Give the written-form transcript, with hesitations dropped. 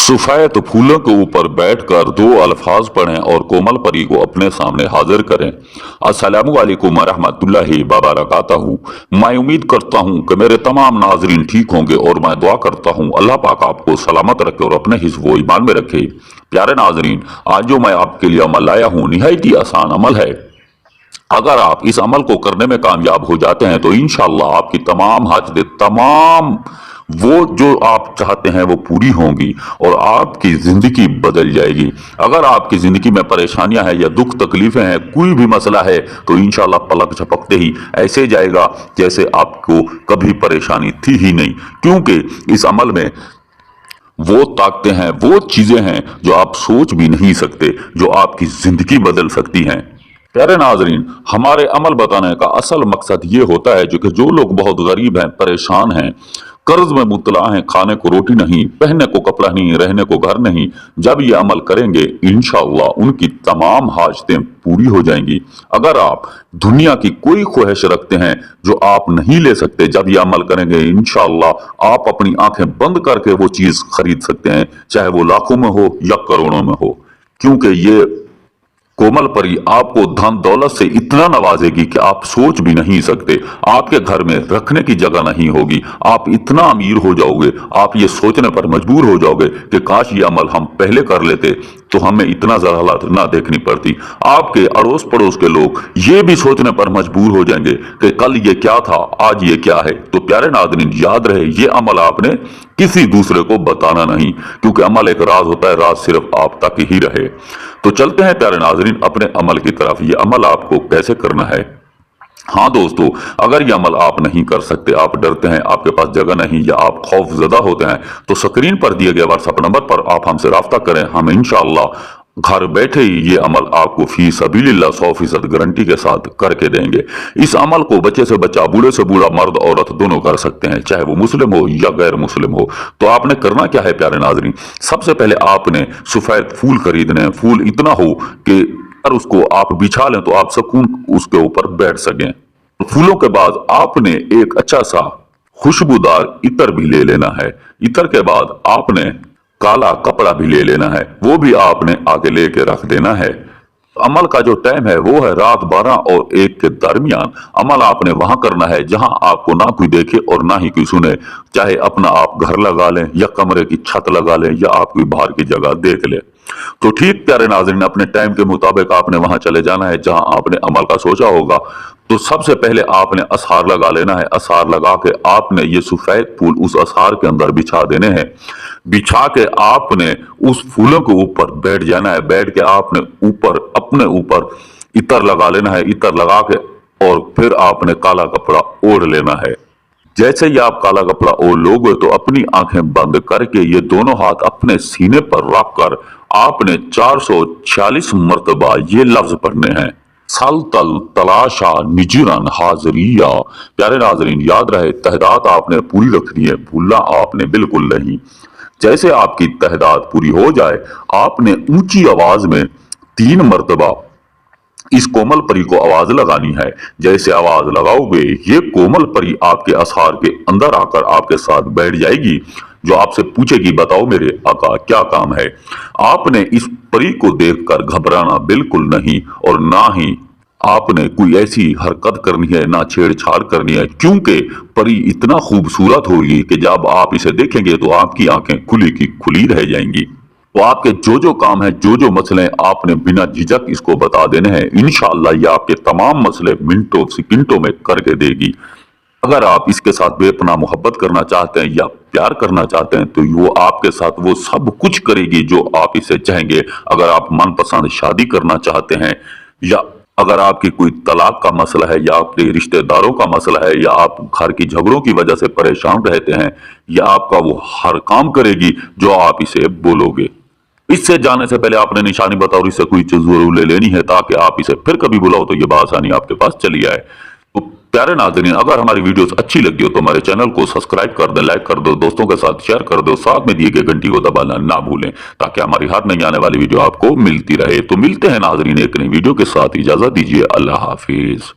सफेद फूलों के ऊपर बैठकर दो अल्फाज पढ़ें और कोमल परी को अपने सामने हाजिर करें। अस्सलामु अलैकुम रहमतुल्लाहि व बरकातहू। मैं उम्मीद करता हूँ कि मेरे तमाम नाजरीन ठीक होंगे और मैं दुआ करता हूँ अल्लाह पाक आपको सलामत रखे और अपने हिस्ब व ईमान में रखे। प्यारे नाजरीन, आज जो मैं आपके लिए अमल लाया हूँ निहायत ही आसान अमल है। अगर आप इस अमल को करने में कामयाब हो जाते हैं तो इंशाअल्लाह आपकी तमाम हाजतें, तमाम वो जो आप चाहते हैं वो पूरी होंगी और आपकी जिंदगी बदल जाएगी। अगर आपकी जिंदगी में परेशानियां हैं या दुख तकलीफें हैं, कोई भी मसला है, तो इंशाअल्लाह पलक झपकते ही ऐसे जाएगा जैसे आपको कभी परेशानी थी ही नहीं। क्योंकि इस अमल में वो ताकतें हैं, वो चीजें हैं जो आप सोच भी नहीं सकते, जो आपकी जिंदगी बदल सकती हैं। प्यारे नाजरीन, हमारे अमल बताने का असल मकसद ये होता है जो लोग बहुत गरीब हैं, परेशान हैं, कर्ज में मुबतला हैं, खाने को रोटी नहीं, पहनने को कपड़ा नहीं, रहने को घर नहीं, जब ये अमल करेंगे इंशाअल्लाह उनकी तमाम हाजतें पूरी हो जाएंगी। अगर आप दुनिया की कोई ख्वाहिश रखते हैं जो आप नहीं ले सकते, जब ये अमल करेंगे इंशाअल्लाह आप अपनी आंखें बंद करके वो चीज खरीद सकते हैं, चाहे वो लाखों में हो या करोड़ों में हो। क्योंकि ये कोमल परी आपको धन दौलत से इतना नवाजेगी कि आप सोच भी नहीं सकते। आपके घर में रखने की जगह नहीं होगी, आप इतना अमीर हो जाओगे, आप ये सोचने पर मजबूर हो जाओगे कि काश ये अमल हम पहले कर लेते तो हमें इतना ज़रालत ना देखनी पड़ती। आपके अड़ोस पड़ोस के लोग ये भी सोचने पर मजबूर हो जाएंगे कि कल ये क्या था, आज ये क्या है। तो प्यारे नाज़रीन, याद रहे ये अमल आपने किसी दूसरे को बताना नहीं, क्योंकि अमल एक राज होता है, राज सिर्फ आप तक ही रहे। तो चलते हैं प्यारे नाजरीन अपने अमल की तरफ। ये अमल आपको कैसे करना है। हाँ दोस्तों, अगर ये अमल आप नहीं कर सकते, आप डरते हैं, आपके पास जगह नहीं या आप खौफजदा होते हैं, तो स्क्रीन पर दिए गए व्हाट्सएप नंबर पर आप हमसे राब्ता करें। हम इंशाअल्लाह घर बैठे ही ये अमल आपको फी सबीलिल्लाह 100% गारंटी के साथ करके देंगे। इस अमल को बच्चे से बच्चा, बूढ़े से बूढ़ा, मर्द औरत दोनों कर सकते हैं, चाहे वो मुस्लिम हो या गैर मुस्लिम हो। तो आपने करना क्या है प्यारे नाजरीन, सबसे पहले आपने सफेद फूल खरीदने हैं। फूल इतना हो कि अगर उसको आप बिछा लें तो आप सुकून उसके ऊपर बैठ सकें। फूलों के बाद आपने एक अच्छा सा खुशबूदार इत्र भी ले लेना है। इत्र के बाद आपने काला कपड़ा भी ले लेना है, वो भी आपने आगे लेके रख देना है। अमल का जो टाइम है वो है रात 12 और 1 के दरमियान। अमल आपने वहां करना है जहां आपको ना कोई देखे और ना ही कोई सुने, चाहे अपना आप घर लगा लें या कमरे की छत लगा लें या आप कोई बाहर की जगह देख लें। तो ठीक प्यारे नाज़रीन, अपने टाइम के मुताबिक आपने वहां चले जाना है जहां आपने अमल का सोचा होगा। तो सबसे पहले आपने असहार लगा लेना है। असहार लगा के आपने ये सफेद फूल उस असहार के अंदर बिछा देने हैं। बिछा के आपने उस फूलों के ऊपर बैठ जाना है। बैठ के आपने ऊपर अपने ऊपर इत्र लगा लेना है। इत्र लगा के और फिर आपने काला कपड़ा ओढ़ लेना है। जैसे ही आप काला कपड़ा ओढ़ लोगे तो अपनी आंखें बंद करके ये दोनों हाथ अपने सीने पर रख कर आपने 446 मरतबा ये लफ्ज पढ़ने हैं, सल तल तलाशा निजरन हाजरिया। प्यारे नाजरीन, याद रहे तहदात आपने पूरी रखनी है, भूलना आपने बिल्कुल नहीं। जैसे आपकी तहदात पूरी हो जाए आपने ऊंची आवाज में 3 मरतबा इस कोमल परी को आवाज लगानी है। जैसे आवाज लगाओगे ये कोमल परी आपके असहार के अंदर आकर आपके साथ बैठ जाएगी, जो आपसे पूछेगी बताओ मेरे आका क्या काम है। आपने इस परी को देखकर घबराना बिल्कुल नहीं और ना ही आपने कोई ऐसी हरकत करनी है, ना छेड़छाड़ करनी है, क्योंकि परी इतना खूबसूरत होगी कि जब आप इसे देखेंगे तो आपकी आंखें खुली की खुली रह जाएंगी। तो आपके जो काम है, जो मसले आपने बिना झिझक इसको बता देने हैं। इंशाअल्लाह ये आपके तमाम मसले मिनटों सेकंडों में करके देगी। अगर आप इसके साथ बेपनाह मोहब्बत करना चाहते हैं या प्यार करना चाहते हैं तो वो आपके साथ वो सब कुछ करेगी जो आप इसे चाहेंगे। अगर आप मनपसंद शादी करना चाहते हैं या अगर आपकी कोई तलाक का मसला है या आपके रिश्तेदारों का मसला है या आप घर की झगड़ों की वजह से परेशान रहते हैं, या आपका वो हर काम करेगी जो आप इसे बोलोगे। इससे जाने से पहले आपने निशानी बताओ, इससे कोई चीज जरूर ले लेनी है ताकि आप इसे फिर कभी बुलाओ तो ये बासानी आपके पास चली आए। तो प्यारे नाज़रीन, अगर हमारी वीडियोस अच्छी लगी हो तो हमारे चैनल को सब्सक्राइब कर दें, लाइक कर दो, दोस्तों के साथ शेयर कर दो, साथ में दिए गए घंटी को दबाना ना भूलें ताकि हमारी हर नई आने वाली वीडियो आपको मिलती रहे। तो मिलते हैं नाज़रीन एक नई वीडियो के साथ, इजाजत दीजिए, अल्लाह हाफिज।